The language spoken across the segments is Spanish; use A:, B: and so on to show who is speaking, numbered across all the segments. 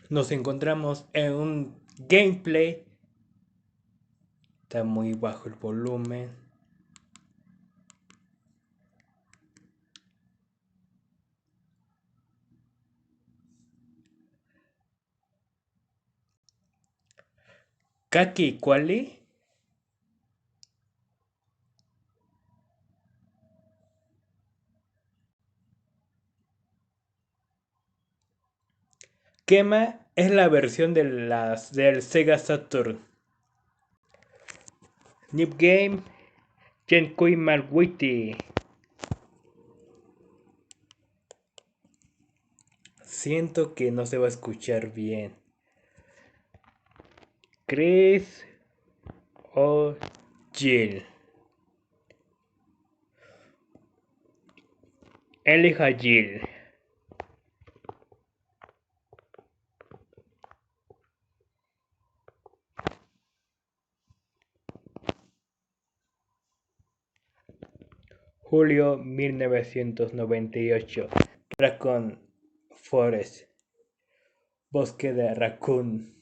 A: Nos encontramos en un gameplay. Está muy bajo el volumen. Kaki Quali. Kema es la versión del Sega Saturn. Nip Game. Jenkui Malwiti. Siento que no se va a escuchar bien. Chris o Jill. Elija Jill. Julio 1998. Raccoon Forest. Bosque de Raccoon.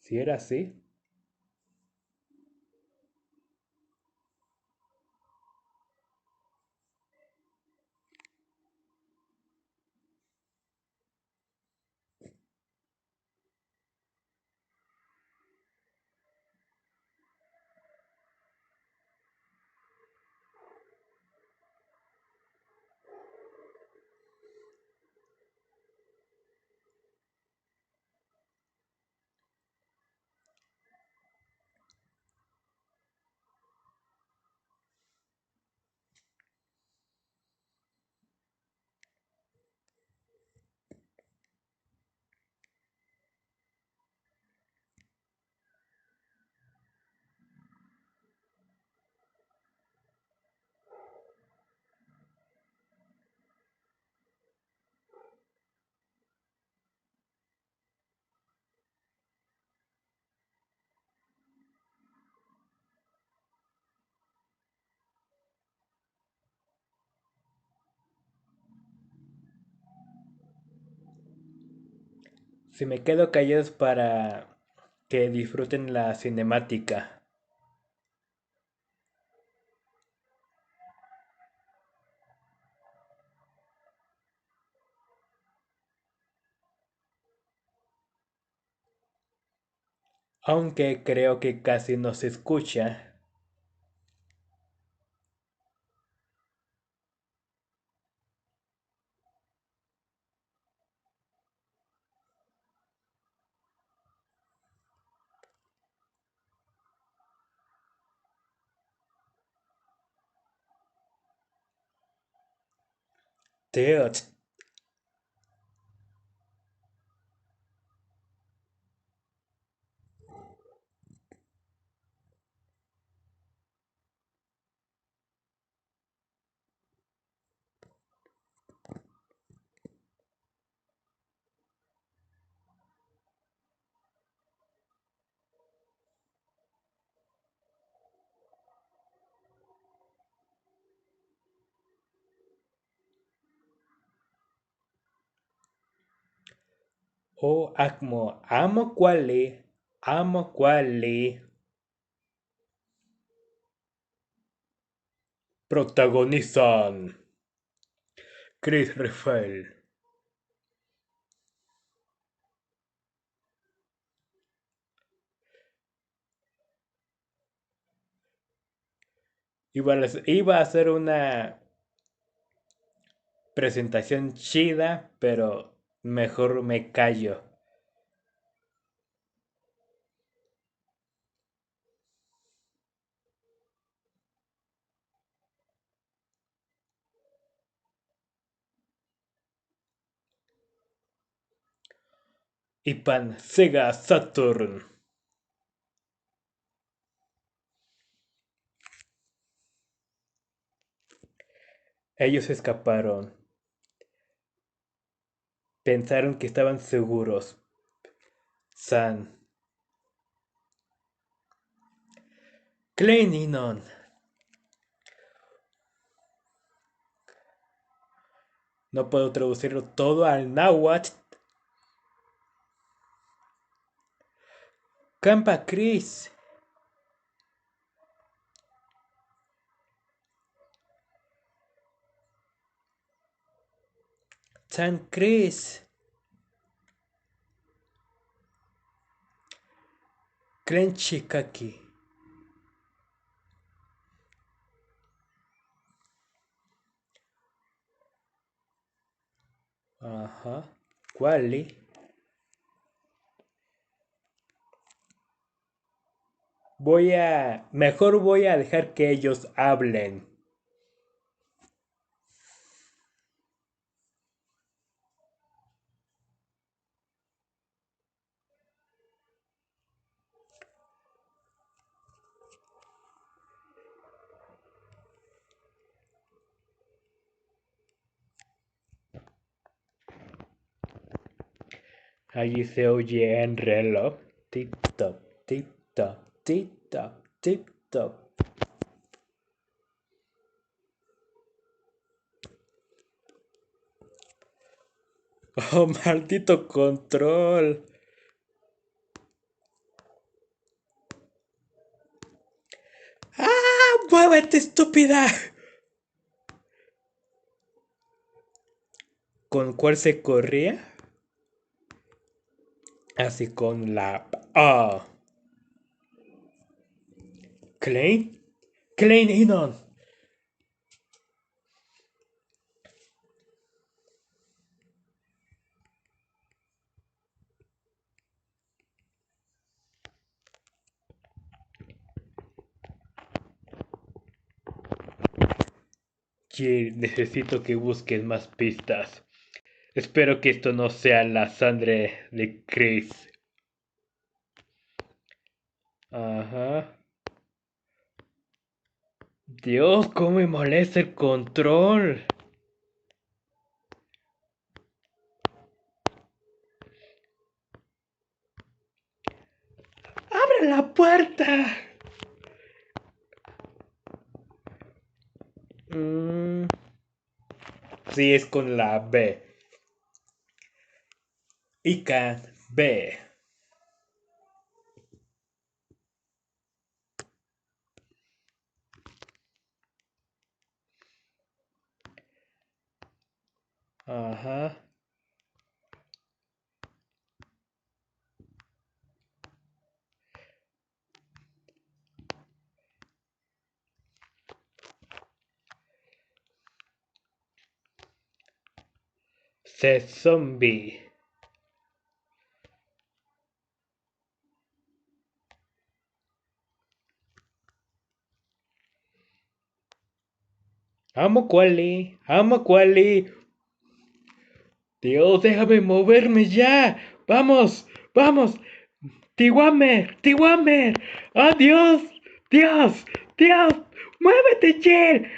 A: ¿Si era así? Si me quedo callado es para que disfruten la cinemática. Aunque creo que casi no se escucha. Teot. O Acmo. Amo Quali. Amo Quali. Protagonizan Chris Rafael. Iba a hacer una presentación chida, pero mejor me callo. Ipan Sega Saturn. Ellos escaparon. Pensaron que estaban seguros. San. Kleininon. No puedo traducirlo todo al náhuatl. Campa Chris. San Chris. Clenchikaki. Ajá. Quali. Mejor voy a dejar que ellos hablen. Allí se oye en reloj. Tip-top, tip-top, tip-top, tip-top. Oh, maldito control. ¡Ah! ¡Muévete, estúpida! ¿Con cuál se corría? Así con la... ¡Ah! ¿Klein? ¡Klein Inon! Jill, necesito que busques más pistas. Espero que esto no sea la sangre de Chris. Ajá. Dios, cómo me molesta el control. ¡Abre la puerta! Sí, es con la B. Ica B. Ajá. C zombie. Amo Quali. Amo Quali. Dios, déjame moverme ya. Vamos, vamos. Tiwamer, Tiwamer. ¡Ah, Dios! ¡Dios! ¡Dios! ¡Muévete, Jill!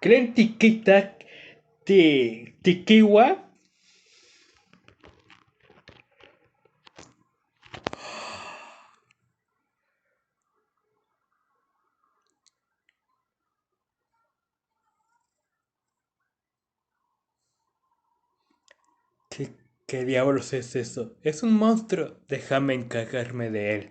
A: ¿Creen tiquita tiquiwa? ¿Qué diablos es eso? Es un monstruo. Déjame encargarme de él.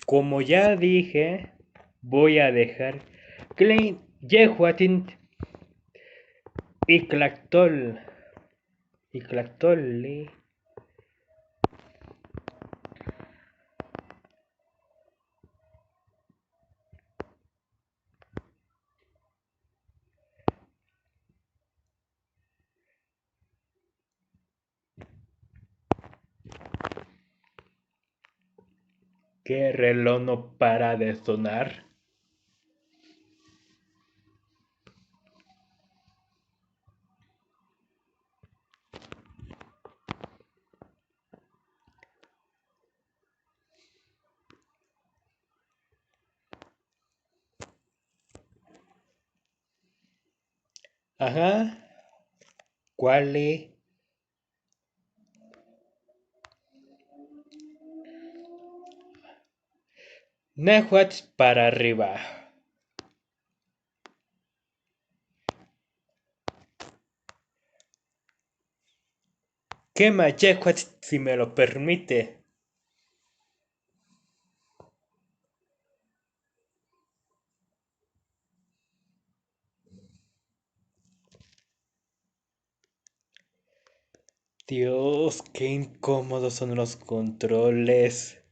A: Como ya dije, voy a dejar Klein Yehuatin y Clactol. Y Clactoli. ¿Qué reloj no para de sonar? Ajá. ¿Cuál es? Náhuatl para arriba. ¿Qué mayehuatl si me lo permite? Dios, qué incómodos son los controles.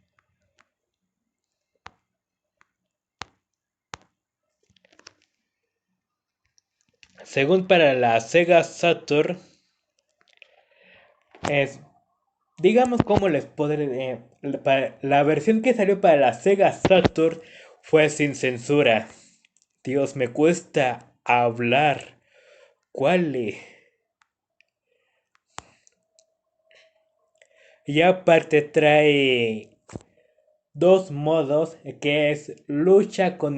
A: Según para la Sega Saturn, es, digamos cómo les podré... la versión que salió para la Sega Saturn fue sin censura. Dios, me cuesta hablar. ¿Cuál es? Y aparte trae dos modos que es lucha con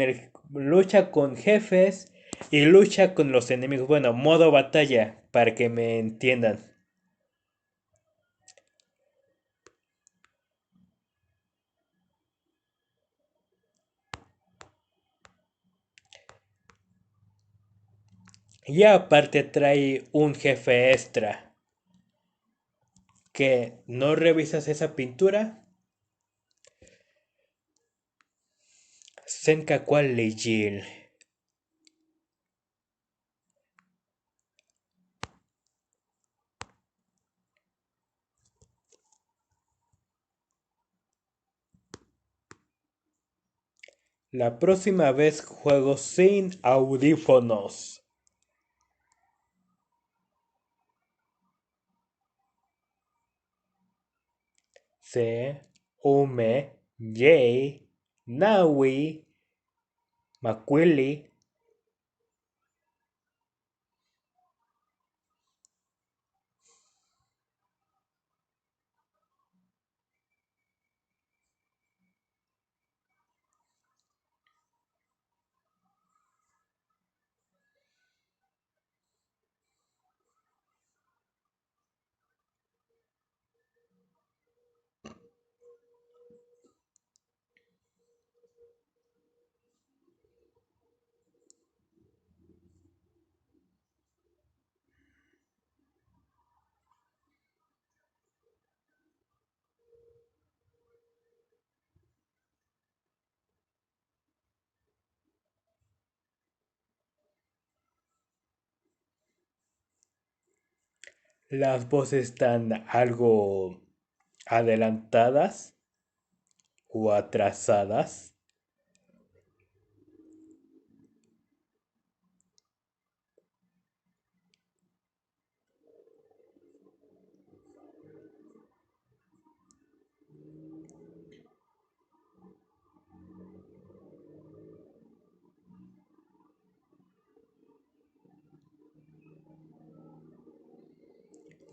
A: jefes y lucha con los enemigos. Bueno, modo batalla para que me entiendan. Y aparte trae un jefe extra que no revisas esa pintura. Senka cual Legil. La próxima vez juego sin audífonos. Se, Ume, Jay, Nawi, Maquili. Las voces están algo adelantadas o atrasadas.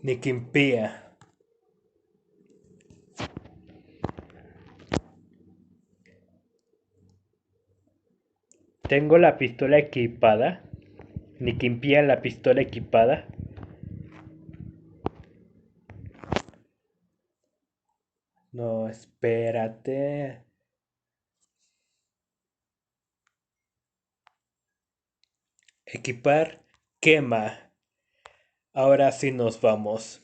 A: Nikimpía. Tengo la pistola equipada. Nikimpía la pistola equipada. No, espérate. Equipar, quema. Ahora sí nos vamos.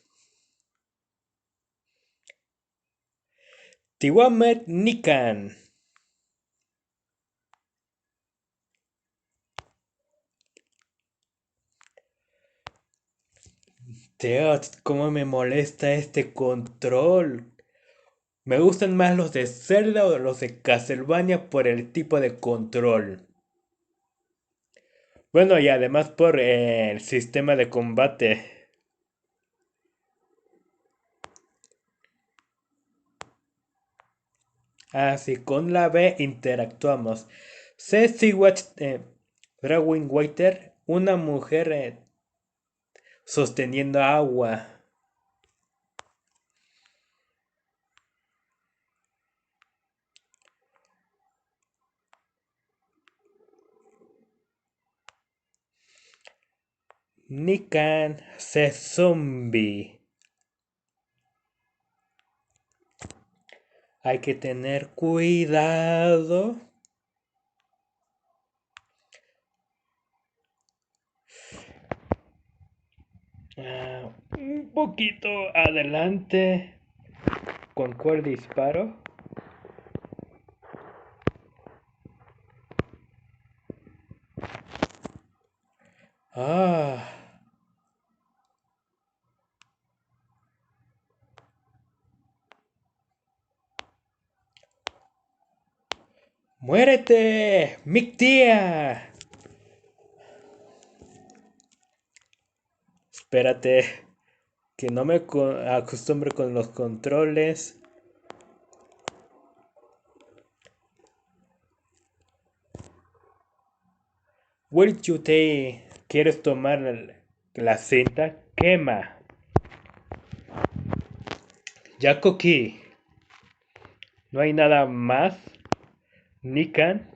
A: Tiwamet Nikan. Dios, cómo me molesta este control. Me gustan más los de Zelda o los de Castlevania por el tipo de control. Bueno, y además por el sistema de combate. Así, con la B interactuamos. Ceci Watch Drawing Waiter, una mujer sosteniendo agua. Nikan se zombie. Hay que tener cuidado. Un poquito adelante. ¿Con cuál disparo? Ah. ¡Muérete! ¡Mictía! Espérate, que no me acostumbre con los controles. Will you take? ¿Quieres tomar la cinta? Quema. Yakoki. No hay nada más. Nikan.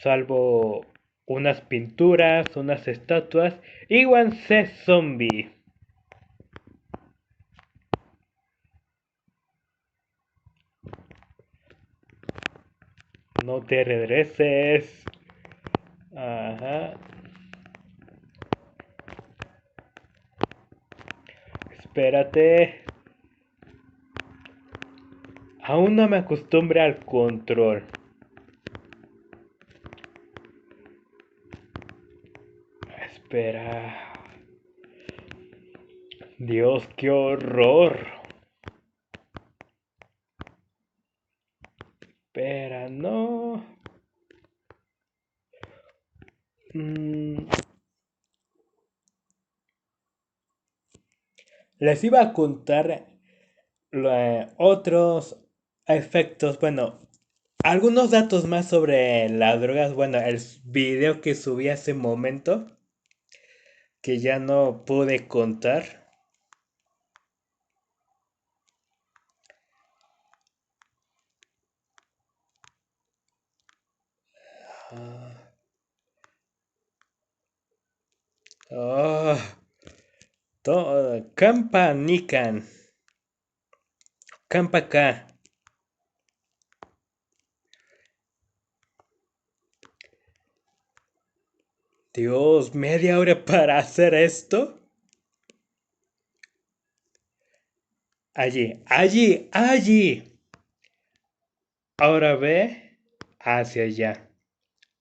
A: Salvo unas pinturas, unas estatuas. Iwan se zombie. No te regreses. Ajá. Espérate. Aún no me acostumbre al control. Espera. Dios, qué horror. Espera, no. Mm, Les iba a contar otros efectos, bueno, algunos datos más sobre las drogas. Bueno, el video que subí hace momento, que ya no pude contar. Ah, oh, Campa Nikan. Campa acá. Dios, media hora para hacer esto. Allí, allí, allí. Ahora ve hacia allá.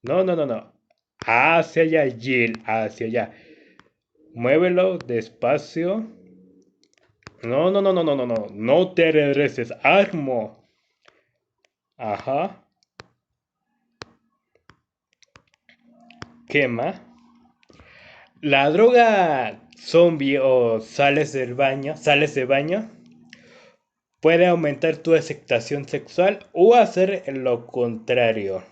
A: No, no, no, no. Hacia allá, Jill, hacia allá. Muévelo despacio. No, no, no, no, no, no, no. No te regreses. Armo. Ajá. Quema. La droga zombie o sales de baño, puede aumentar tu excitación sexual o hacer lo contrario.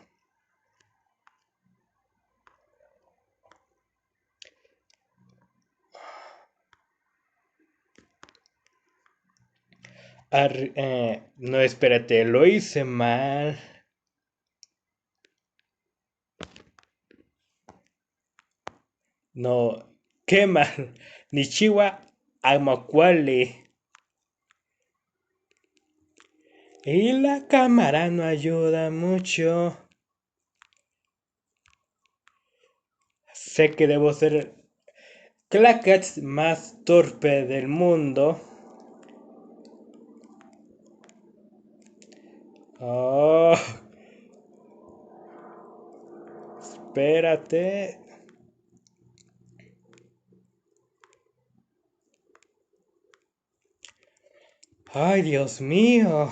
A: No, espérate, lo hice mal. No, qué mal. Nishiwa Amakwali. Y la cámara no ayuda mucho. Sé que debo ser Clackets más torpe del mundo. Oh, espérate. Ay, Dios mío.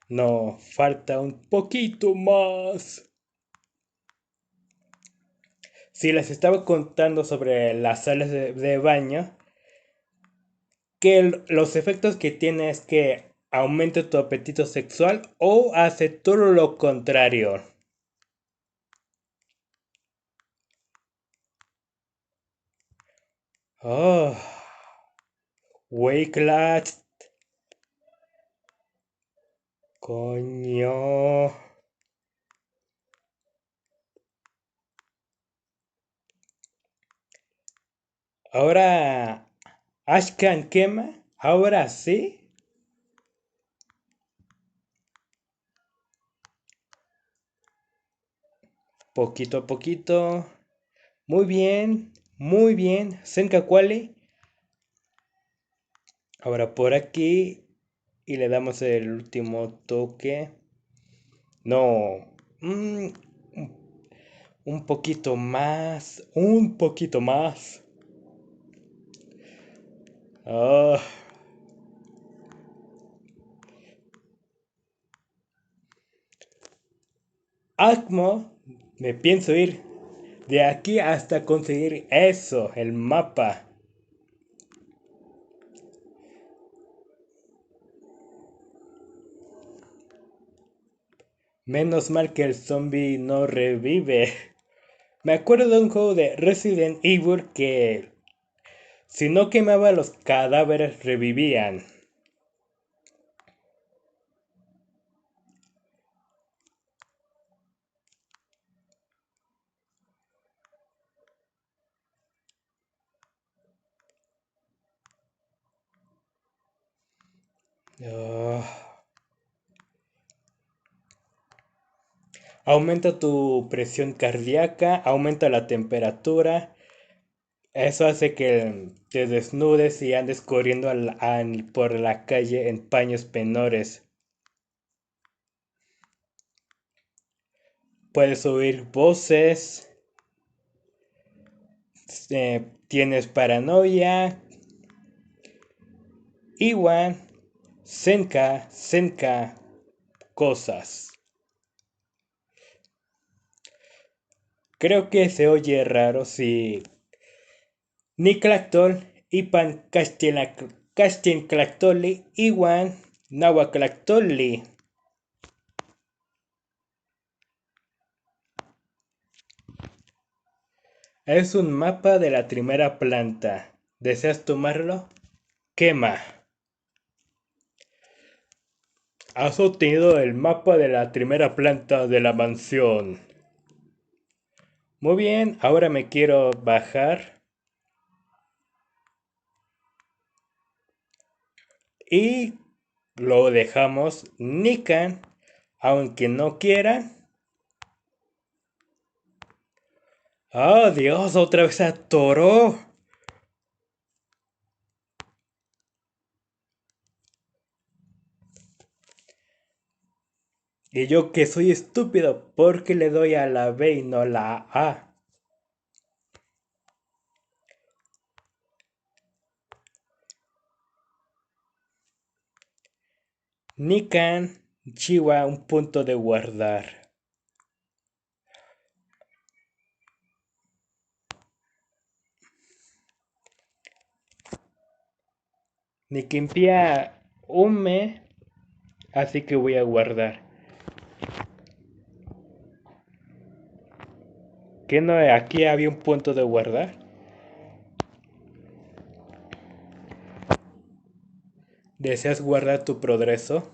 A: No, falta un poquito más. Si les estaba contando sobre las salas de baño, que los efectos que tiene es que aumenta tu apetito sexual o hace todo lo contrario. Oh, Wakelat, coño. Ahora, Ashkan quema. Ahora sí. Poquito a poquito. Muy bien, muy bien. Senka Quali. Ahora por aquí. Y le damos el último toque. No. Un poquito más. Un poquito más. Ah, Acmo. Me pienso ir de aquí hasta conseguir eso, el mapa. Menos mal que el zombie no revive. Me acuerdo de un juego de Resident Evil que si no quemaba los cadáveres revivían. Ah, aumenta tu presión cardíaca, aumta la temperatura. Eso hace que te desnudes y andes corriendo por la calle en paños penores. Puedes oír voces, tienes paranoia. Iwan, Senka, cosas. Creo que se oye raro si Niklactol, Ipan Castianclactoli, Iwan, Nahuaclactoli. Es un mapa de la primera planta. ¿Deseas tomarlo? Quema. Has obtenido el mapa de la primera planta de la mansión. Muy bien, ahora me quiero bajar. Y lo dejamos Nikan, aunque no quiera. ¡Oh, Dios! Otra vez se atoró. Y yo que soy estúpido porque le doy a la B y no la A. Nikan, Chiwa, un punto de guardar. Nikimpia Ume, así que voy a guardar. ¿Qué no? Aquí había un punto de guardar. ¿Deseas guardar tu progreso?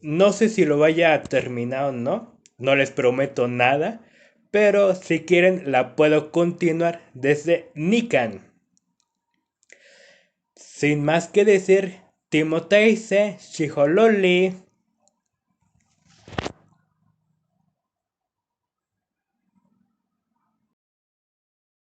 A: No sé si lo vaya a terminar o no. No les prometo nada. Pero si quieren la puedo continuar desde Nikan. Sin más que decir, Timoteise, Shihololi.